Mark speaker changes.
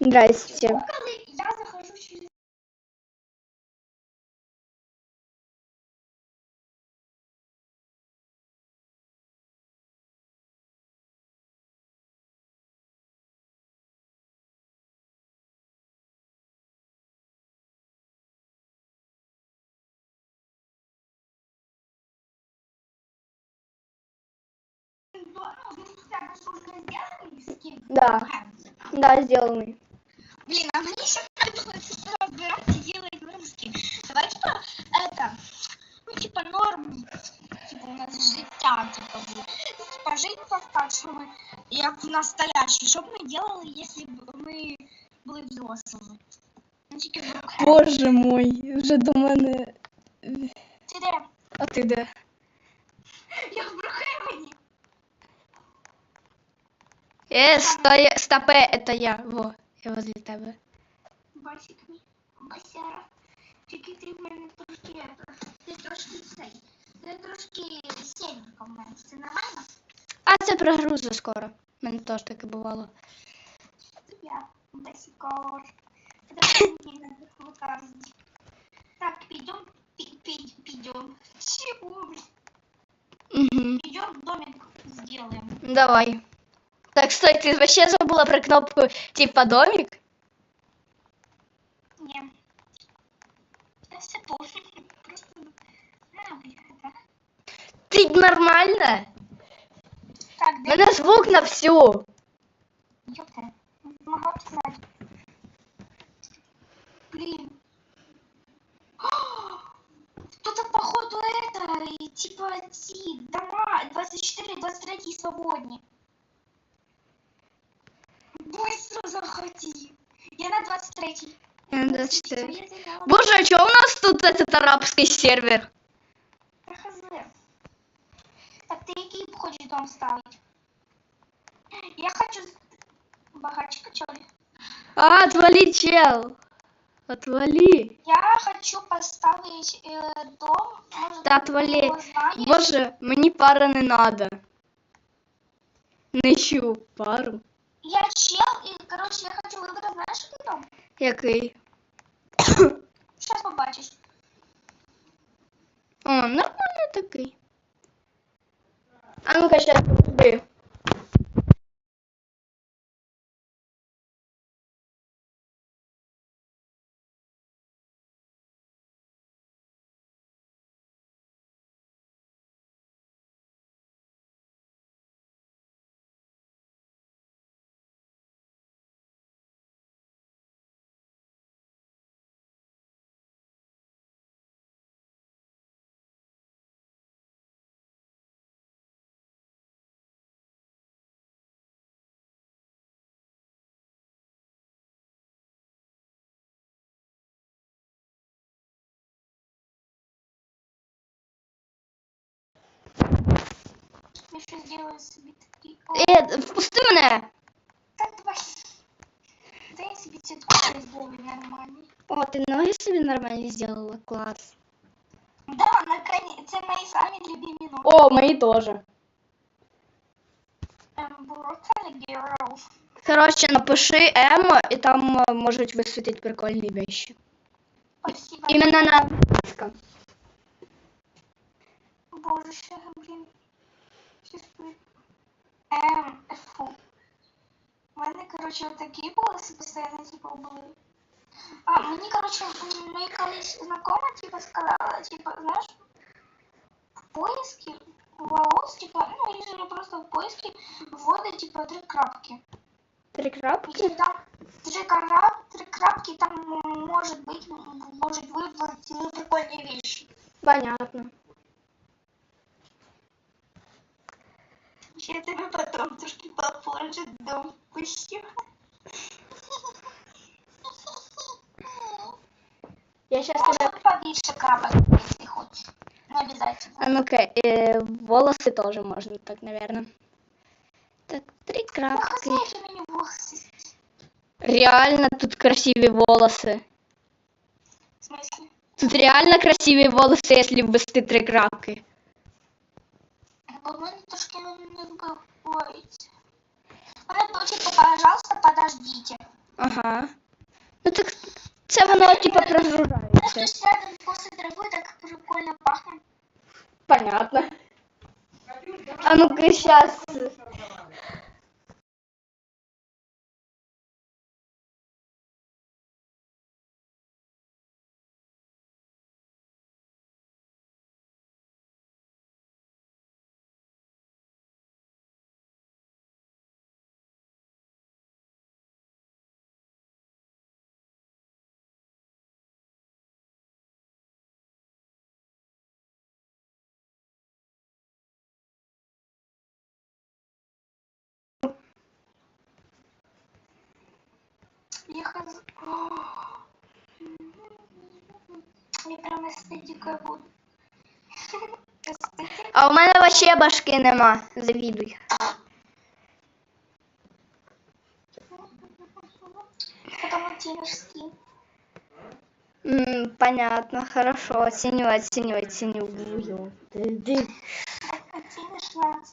Speaker 1: Здрасте.
Speaker 2: Коли я захожу через...
Speaker 1: Да. Да, сделанный.
Speaker 2: Блин, а мне еще приходится разбирать и делать выноски. Давай, типа, это, ну, типа, норм, типа, у нас життя, типа, будет. Типа, жить по-старшему, як настоящий. Что бы мы делали, если бы мы были взрослыми? Ну, тільки в руках.
Speaker 1: Боже мой, вже до мене.
Speaker 2: Ти де?
Speaker 1: А ти де?
Speaker 2: Я в Брухевені.
Speaker 1: Стопе, это я. Во, я возле тебе.
Speaker 2: Басик мій, басяра. Тільки ти в мене трошки, ти трошки цей. Ти трошки сильненько в мене. Це нормально?
Speaker 1: А це прогруза скоро. У мене теж таке бувало.
Speaker 2: Я басикор. Так, пойдем. Чего?
Speaker 1: Угу.
Speaker 2: Идем домик сделаем.
Speaker 1: Давай. Так, стой, ты вообще забыла про кнопку типа домик?
Speaker 2: Не. Я все пофиг. Просто... блядь.
Speaker 1: Ты нормально?
Speaker 2: Так,
Speaker 1: У мене звук на всю.
Speaker 2: ёпта. Могу сказать. Блин. Кто-то походу это, и, типа, эти дома 24-23 свободні. Быстро заходи. Я на 23-й.
Speaker 1: Я на 24. Боже, а что у нас тут этот арабский сервер?
Speaker 2: ХЗ. Так ты який хочешь дом ставить? Я хочу богачка, что ли?
Speaker 1: А, отвали, чел. Отвали.
Speaker 2: Я хочу поставить дом. Может,
Speaker 1: Да
Speaker 2: ты
Speaker 1: отвали.
Speaker 2: его знаешь?
Speaker 1: Боже, мені пара не надо. Не ищу пару.
Speaker 2: Я чел, и, короче, я хочу выбрать, знаешь, какой дом?
Speaker 1: Який?
Speaker 2: Сейчас побачишь.
Speaker 1: О, нормально такий. А ну-ка, сейчас подожди.
Speaker 2: Я сейчас сделаю себе такие...
Speaker 1: Впусти мене.
Speaker 2: Да давай. Да я себе цветку сделаю нормальный.
Speaker 1: О, ти ноги собі нормально зробила, клас.
Speaker 2: Да, наконец, это мои самые любимые ноги.
Speaker 1: О, мої теж.
Speaker 2: Broken Girls.
Speaker 1: Коротше, напиши Емо, і там можуть висвітити прикольні вещи.
Speaker 2: Спасибо.
Speaker 1: Іменно на англійському.
Speaker 2: Боже, сейчас, блин. Сейчас будет. Фу. У мене, короче, вот такие волосы постоянно, типа, были. А, мне, короче, моя колись знакомая, типа, сказала, типа, знаешь, в поиске волос, типа, ну, или просто в поиске вводят, типа, 3 крапки.
Speaker 1: 3 крапки?
Speaker 2: И там 3 крапки, там может быть, может выбрать прикольные вещи.
Speaker 1: Понятно.
Speaker 2: Я тебе потом трошки попозже дом пущу.
Speaker 1: Я сейчас
Speaker 2: Может,
Speaker 1: тебе...
Speaker 2: побольше крабок, если хочешь. Не обязательно.
Speaker 1: А ну-ка, волосы тоже можно так, наверное. Так, 3 крапки.
Speaker 2: Показывай мне волосы.
Speaker 1: Реально тут красивые волосы.
Speaker 2: В смысле?
Speaker 1: Тут реально красивые волосы, если ввести 3 крапки.
Speaker 2: У меня трошки не был. Ой. Типа, пожалуйста, подождите.
Speaker 1: Ага. Ну так це воно типа
Speaker 2: Просто
Speaker 1: прогружається.
Speaker 2: сядем после травы, так прикольно пахнет.
Speaker 1: Понятно. А ну-ка сейчас.
Speaker 2: Я хз... Я прям эстетикой буду. Эстетика.
Speaker 1: А у мене вообще башки нема. Завідуй.
Speaker 2: Потом оценишь стиль.
Speaker 1: Понятно, хорошо. Оценю.
Speaker 2: Оценишь нас.